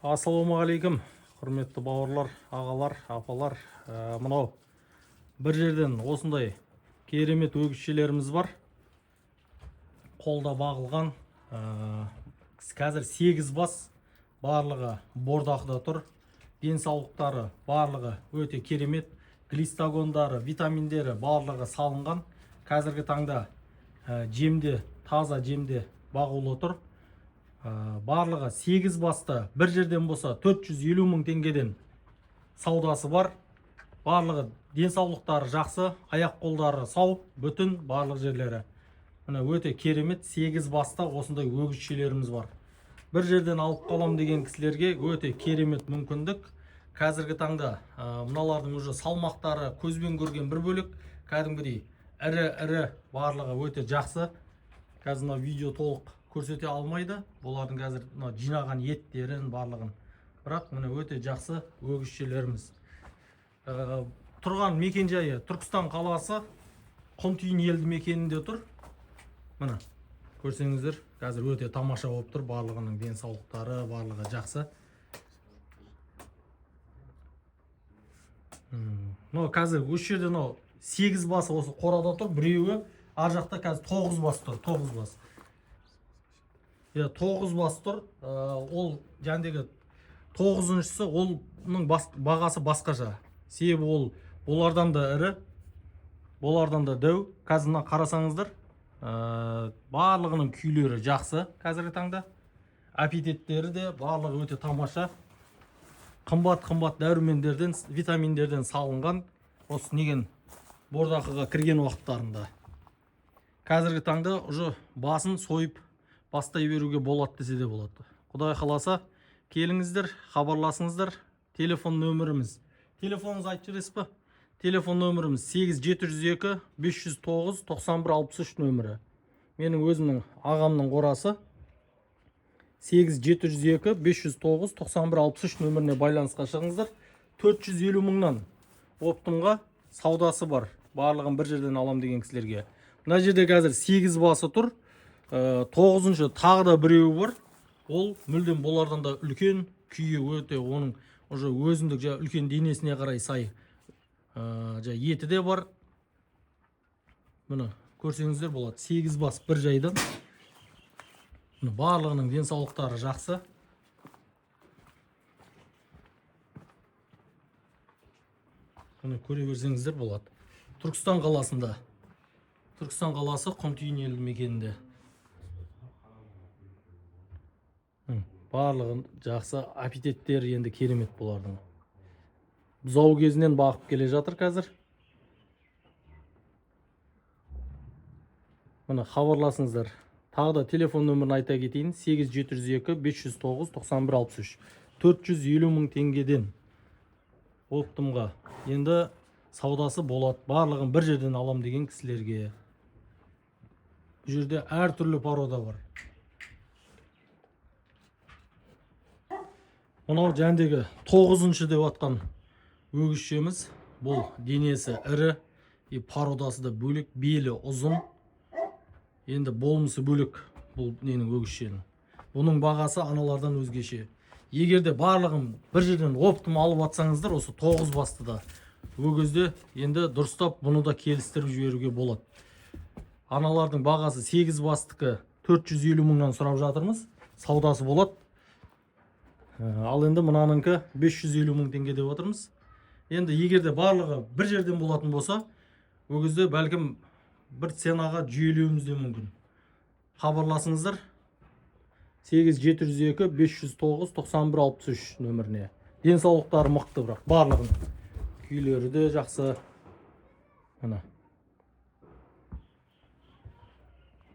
Ассалаумағалейкум, құрметті бауырлар, ағалар, апалар. Мынау бір жерден осындай керемет өгізшелеріміз бар. Қолда бағылған. Қазір 8 бас, барлығы бордақыда тұр. Денсаулықтары барлығы өте керемет. Глистагондары, витаминдері барлығы салынған. Қазіргі таңда жемде, таза жемде бағулы тұр. Барлығы 8 басты бір жерден болса 450 мың теңгеден саудасы бар. Барлығы денсаулықтары жақсы, аяқ қолдары сау, бүтін барлық жерлері. Мына өте керемет 8 баста осындай өгізшелеріміз бар. Бір жерден алып қалам деген кісілерге өте керемет мүмкіндік. Қазіргі таңда мыналардың уже салмақтары көзбен көрген бір бөлік, кәдімгідей ірі барлығы өте жақсы. Қазір мына видео толық көрсете алмайды. Олардың қазір жинаған еттерін барлығын. Бірақ міне өте жақсы өгізшелеріміз. Тұрған мекенжайы Түркістан қаласы, Құмтүйін елді мекенінде тұр. Міне көрсеңіздер, қазір өте тамаша болып тұр. Барлығының денсаулықтары барлығы жақсы. Қазір осы жерде 8 басы осы қорада тұр. Біреуі ар жақта қазір 9 бас тұр. 9 бас. 9 бас тұр. Ол жәндегі 9-шысы, оның бағасы басқаша. Себебі ол олардан да ірі, олардан да дәу. Қазір қарасаңыздар, барлығының күйлері жақсы қазіргі таңда. Аппетиттері де барлығы өте тамаша. Қымбат дәрумендерден, витаминдерден салынған. Осы неген бордақыға кірген уақыттарында. Қазіргі таңда уже басын сойып бастай беруге болады десе де болады. Құдай қаласа, келіңіздер, хабарласыңыздар. Телефон нөміріміз. Телефоныңыз айтып жүресіз бе? Телефон нөміріміз 8709-509-9163 нөмірі. Менің өзімнің ағамның қорасы 8702-509-9163 нөміріне байланысқа шығыңыздар. 450 мыңнан оптымға саудасы бар. Барлығын бір жерден алам деген кісілерге. Мына жерде қазір 8 басы тұр. 9-шы тағы да біреуі бар. Ол мүлдем болардан да үлкен, күйі өте, оның уже өзіндік үлкен денесіне қарай сай. Еті де бар. Мұны көрсеңіздер болады. 8 бас бір жайдан. Барлығының денсаулықтары жақсы. Мұны көре берсеңіздер болады. Түркістан қаласында. Түркістан қаласы Құмтүйін елді мекенінде. Барлығын жақсы, аппетиттері енді керемет бұлардың. Бұзау кезінен бағып келе жатыр қазір. Мұны хабарласыңыздар. Тағы да телефон нөмірін айта кетейін. 8702-509-9163. 450 мың теңгеден оптымға. Енді саудасы болады. Барлығын бір жерден алам деген кісілерге. Бұл жерде әр түрлі порода бар. Мынау жәндегі 9-шы деп атқан өгізшеміз. Бұл денесі ірі, пародасы да бөлек, белі ұзын. Енді болмысы бөлек бұл ненің өгізшенің. Бұның бағасы аналардан өзгеше. Егерде барлығын бір жерден оптым алып атсаңыздар, осы 9 басты да өгізде енді дұрыстап бұны да келістіріп жіберуге болады. Аналардың бағасы 8 бастықы 450 мыңнан сұрап жатырмыз. Саудасы болады. Ал енді мұнаныңкі 550 мың теңге деп отырмыз. Енді егерде барлығы бір жерден болатын болса, өгізде бәлкім бір ценаға жүйелеуіміз де мүмкін. Хабарласыңыздар 8702-509-9163 нөміріне. Денсаулықтары мықты бірақ барлығын. Күйлері де жақсы.